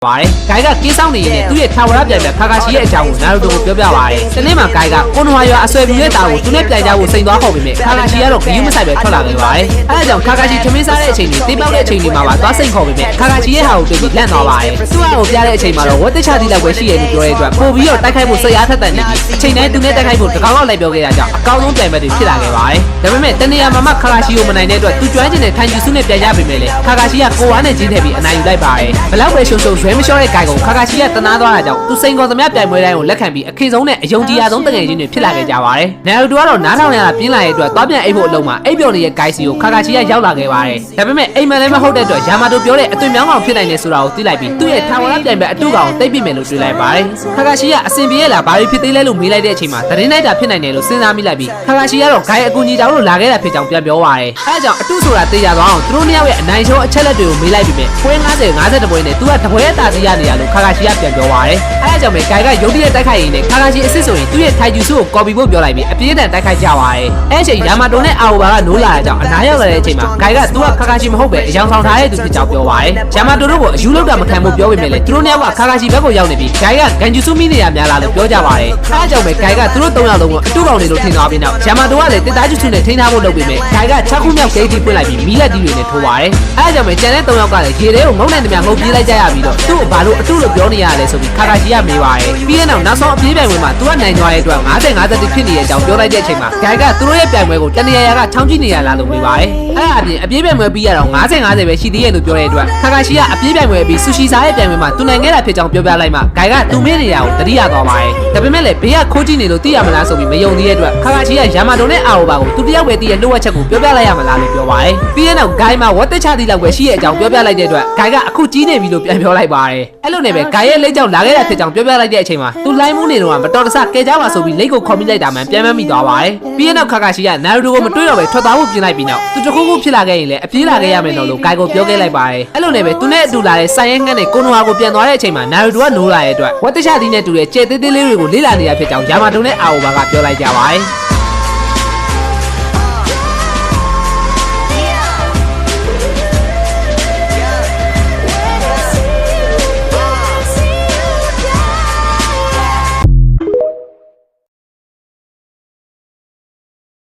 ပါတယ်။ဂိုင်ကကင်းဆောင်နေရင်သူ့ရဲ့ထာဝရပြန်ခါခါရှိရဲ့အကြောင်းကိုနာရူတိုကိုပြောပြပါတယ်။ဒီနေ့မှာဂိုင်ကကိုနိုဟာရွာအဆွေပြည့်ရဲ့တာကိုသူနဲ့ပြန်ကြဖို့စိန်သွားခေါ်ပေမဲ့ခါခါရှိကတော့ဂယုမဆိုင်ပဲထွက်လာခဲ့ပါတယ်။အဲဒါကြောင့်ခါခါရှိထမင်းစားတဲ့အချိန်တွေတေးပေါက်တဲ့အချိန်တွေမှာပါသွားစိန်ခေါ်ပေမဲ့ခါခါရှိရဲ့ဟာကိုတွေ့ပြီးလန့်သွားပါတယ်။သူ့ဟာကိုပြတဲ့အချိန်မှာတော့ဝတ်တချတိလောက်ပဲရှိရလို့ပြောတဲ့အတွက်ပို့ပြီးတော့တိုက်ခိုက်ဖို့စိတ်အားထက်သန်နေပြီးအချိန်တိုင်းသူနဲ့တိုက်ခိုက်ဖို့တကောင်လောက်လိုက်ပြောခဲ့တာကြောင့်အကောင်းဆုံးပြန်မဲ့တွေဖြစ်လာခဲ့ပါတယ်။ဒါပေမဲ့တနေရာမှာခါခါရှိကိုမနိုင်တဲ့အတွက်သူကျွမ်းကျင်တဲ့ထိုင်ကျူစုနဲ့ပြန်ရပေမဲ့လေခါခါရှိကကိုဝါနဲ့ကြီးထည့်ပြီးအနိုင်ယူလိုက်ပါတယ်။ဘလောက်ပဲရှုံရှုံဇွဲမလျှော့တဲ့ဂိုင်ကိုခါခါရှိကတနာသွားတာကြောင့်သူစိန်ခေါ်သမျှပြိုင်ပွဲတိုင်းကိုလက်ခံပြီးအခေဆုံးနဲ့အယုံကြည်ရဆုံးတကယ်ချင်းတွေဖြစ်လာခဲ့ကြပါတယ်။နာရူတိုကတော့နားထောင်ရတာပြင်းလာတဲ့အတွက်သွားပြန်အိပ်ဖို့အလုံးမှာအိပ်ပျော်နေတဲ့ဂိုင်စီကိုခါခါရှိကရောက်လာခဲ့ပါတယ်။ဒါပေမဲ့အိမ်မက်လည်းမဟုတ်တဲ့အတွက်ယာမာတိုပြောတဲ့အသွင်မြောင်းကောင်ဖြစ်နိုင်တယ်ဆိုတာကိုသိလိုက်ပြီးသူ့ရဲ့ထာဝရပြိုင်ပွဲအတူကောင်တိတ်ပြမယ်လို့တွေးလိုက်ပါတယ်။ခါခါရှိကအစင်ပြေးလာဘာတွေဖြစ်သေးလဲလို့မေးလိုက်တဲ့အချိန်မှာသတင်းလိုက်တာဖြစ်နိုင်တယ်လို့စဉ်းစားမိလိုက်ပြီးခါခါရှိကတော့ဂိုင်အကူကြီးတောင်လို့လာခဲ့တာဖြစ်ကြောင်းပြန်ပြောပါတယ်။အဲဒါကြောင့်အတူဆိုတာသိရသွားအောင်သူတို့နှစ်ယောက်ရဲ့အနိုင်ရှုံးအချက်လက်တွေကိုမေးလိုက်ပြီးမြဲပွဲ90ပွဲနဲ့သူကတပွဲတာစီရနေရလို့ခါခါရှိကပြန်ပြောပါတယ်။အဲဒါကြောင့်ပဲဂိုင်ကရုပ်တရက်တိုက်ခိုက်ရင်းနဲ့ခါခါရှိအစ်စ်ဆိုရင်သူ့ရဲ့ထိုင်ကျူစုကိုကော်ပီဖို့ပြောလိုက်ပြီးအပြေးတန်တိုက်ခိုက်ကြပါတယ်။အဲအချိန်ယာမာတိုနဲ့အာအိုဘာကနိုးလာတဲ့ကြောင့်အနားရောက်လာတဲ့အချိန်မှာဂိုင်ကသူကခါခါရှိမဟုတ်ပဲအယောင်ဆောင်ထားတဲ့သူဖြစ်ကြောင်းပြောပါတယ်။ယာမာတိုတို့ကအယူလောက်တာမခံဖို့ပြောပေမဲ့လည်းသူတို့နှစ်ယောက်ကခါခါရှိဘက်ကိုရောက်နေပြီးဂိုင်ကဂန်ကျူစုမိနေရများလားလို့ပြောကြပါတယ်။အဲဒါကြောင့်ပဲဂိုင်ကသူတို့၃ယောက်လုံးကအတူကောင်တွေလို့ထင်သွားပြီးနောက်ယာမာတိုကလည်းတစ်သားကျူစုနဲ့ထိန်းထားဖို့လုပ်ပေမဲ့ဂိုင်က6ခုမြောက်ဂိတ်တီပွင့်လိုက်ပြီးမီလက်တီတွေနဲ့ထိုးပါတယ်။အဲဒါကြောင့်ပဲကျန်တဲ့၃ယောက်ကလည်းရေထဲကိုငုံနိုင်တဲ့များငုံပြေးလိုက်ကြရပြီးတော့သူ့ကိုဘာလို့အတူလို့ပြောနေရလဲဆိုပြီးခါခါရှိရမေးပါတယ်။ပြီးတဲ့နောက်ဆုံးအပြေးပြိုင်ပွဲမှာသူကနိုင်သွားတဲ့အတွက်50-50ဖြစ်နေတဲ့အကြောင်းပြောလိုက်တဲ့အချိန်မှာဂိုင်ကသူတို့ရဲ့ပြိုင်ပွဲကိုတနေရာကချောင်းကြည့်နေရလားလို့မေးပါတယ်။အဲအပြင်အပြေးပြိုင်ပွဲပြီးရတော့50-50ပဲရှိသေးရဲ့လို့ပြောတဲ့အတွက်ခါခါရှိကအပြေးပြိုင်ပွဲပြီးဆူရှီစားရဲ့ပြိုင်ပွဲမှာသူနိုင်ခဲ့တာဖြစ်ကြောင်းပြောပြလိုက်မှဂိုင်ကသူ့မေးနေရကိုတတိယသွားပါတယ်။ဒါပေမဲ့လည်းဘေးကခိုးကြည့်နေလို့သိရမလားဆိုပြီးမယုံသေးတဲ့အတွက်ခါခါရှိကယာမာတိုနဲ့အာအိုဘာကိုသူတယောက်ပဲသိရဲ့လှုပ်ဝက်ချက်ကိုပြောပြလိုက်ရမလားလို့ပြောပါတယ်။ပြီးတဲ့နောက်ဂိုင်မှာဝတ်တက်ချသီးလောက်ပဲရှိရဲ့အကြောင်းပြောပြလိုက်တဲ့အတွက်ဂိုင်ကအခုကြီးနေပြီလို့ပြန်ပြောလိုက်ပါတယ်။အဲ့လိုနဲ့ပဲဂိုင်ရဲ့လက်ကြောင့်လာခဲ့တာဖြစ်ကြောင်းပြောပြလိုက်တဲ့အချိန်မှာသူလိုင်းမှုနေတော့မတော်တဆကဲကြပါဆိုပြီးလက်ကိုခေါ်မိလိုက်တာမှပြန်မမိသွားပါတယ်။ပြီးတဲ့နောက်ခါခါရှိကနာရူတိုကိုမတွေးတော့ပဲထွက်သွားဖို့ပြင်လိုက်ပြီးနောက်သူတခုခုဖြစ်လာခဲ့ရင်လည်းအပြေးလာခဲ့ရမယ်တော့လို့ဂိုင်ကိုပြောခဲ့လိုက်ပါတယ်။အဲ့လိုနဲ့ပဲသူနဲ့အတူလာတဲ့ဆိုင်ရဲငှက်နဲ့ကိုနိုဟာကိုပြန်သွားတဲ့အချိန်မှာနာရူတိုကနိုးလာတဲ့အတွက်ဝတ်တချသီးနဲ့တူတဲ့ကြဲသေးသေးလေးတွေကိုလေ့လာနေတာဖြစ်ကြောင်းယာမာတိုနဲ့အာအိုဘာကပြောလိုက်ကြပါတယ်။